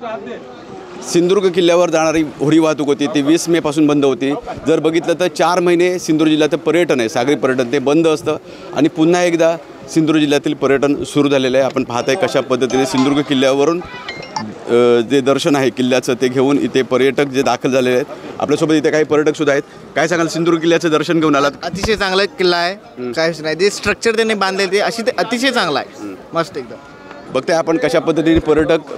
सिंधुदुर्ग किल्ल्यावर जाणारी होडी वाहतूक होती ती 20 मे पासून बंद होती। जर बघितलं तर 4 महिने सिंधुदुर्ग जिल्ह्यात पर्यटन आहे, सागरी पर्यटन ते बंद असतं आणि पुन्हा एकदा सिंधुदुर्ग जिल्ह्यातील पर्यटन सुरू झालेलं आहे। आपण पाहताय कशा पद्धतीने सिंधुदुर्ग किल्ल्यावरून जे दर्शन आहे किल्ल्याचं ते घेऊन इथे पर्यटक जे दाखल झालेले आहेत। आपल्यासोबत इथे काही पर्यटक सुद्धा आहेत। काय सांगाल, सिंधुदुर्ग किल्ल्याचं दर्शन घेऊन आलात? अतिशय चांगला किल्ला आहे, काहीच नाही, जे स्ट्रक्चर त्यांनी बांधले ते अतिशय चांगला आहे, मस्त एकदम। बघताय आपण कशा पद्धतीने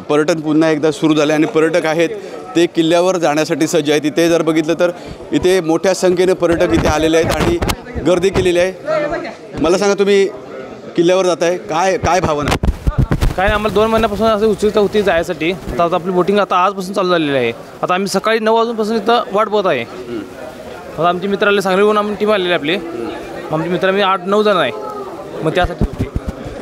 पर्यटन पुन्हा एकदा सुरू झाले आणि पर्यटक आहेत ते किल्ल्यावर जाण्यासाठी सज्ज आहेत। इथे जर बघितलं तर इथे मोठ्या संख्येने पर्यटक इथे आलेले आहेत आणि गर्दी केलेली आहे। मला सांगा, तुम्ही किल्ल्यावर जाताय, काय भावना? काय नाही, आम्हाला 2 महिन्यापासून असं उत्सुकता होती जायसाठी। आता आपली बोटिंग आता आजपासून चालू झालेली आहे। आता आम्ही सकाळी 9 वाजूनपासून इथं वाट बघत आहे। आता आमचे मित्र आले, सांगलीहून आम्ही टीम आलेली आपली, आमचे मित्र मी 8-9 जण आहे, मग त्यासाठी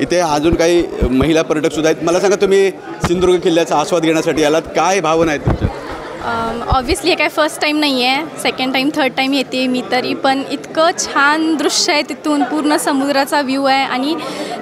इथे अजून काही महिला पर्यटक सुद्धा आहेत। मला सांगा, तुम्ही सिंधुदुर्ग किल्ल्याचा आस्वाद घेण्यासाठी आलात, काय भावना आहेत तुमच्या? ऑब्व्हियसली हे काय फर्स्ट टाईम नाही आहे, सेकंड टाईम थर्ड टाईम येते मी तरी, पण इतकं छान दृश्य आहे तिथून, पूर्ण समुद्राचा व्ह्यू आहे आणि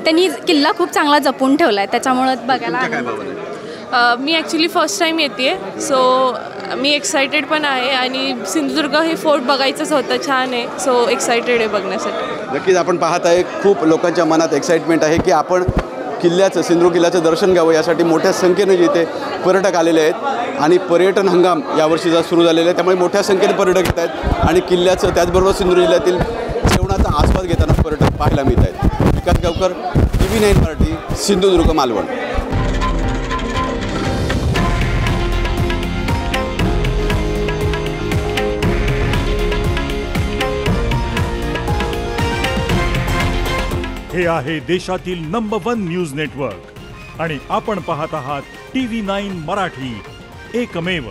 त्यांनी किल्ला खूप चांगला जपून ठेवला आहे, त्याच्यामुळं बघायला मी ॲक्च्युली फर्स्ट टाईम येते, सो मी एक्सायटेड पण आहे आणि सिंधुदुर्ग हे फोर्ट बघायचंच होतं, छान आहे, सो एक्सायटेड आहे बघण्यासाठी। नक्कीच आपण पाहत आहे खूप लोकांच्या मनात एक्साइटमेंट आहे की आपण सिंधुदुर्ग किल्ल्याचं दर्शन घ्यावं, यासाठी मोठ्या संख्येने इथे पर्यटक आलेले आहेत आणि पर्यटन हंगाम यावर्षीचा सुरू झालेला आहे, त्यामुळे मोठ्या संख्येने पर्यटक येत आहेत आणि किल्ल्याचं त्याचबरोबर सिंधुदुर्ग जिल्ह्यातील जेवणाचा आस्वाद घेताना पर्यटक पाहायला मिळत आहेत। विकास गावकर, TV9 मराठी, सिंधुदुर्ग, मालवण। हे आहे देशातील नंबर 1 न्यूज नेटवर्क आणि आपण पाहत आहात TV9 मराठी, एकमेव।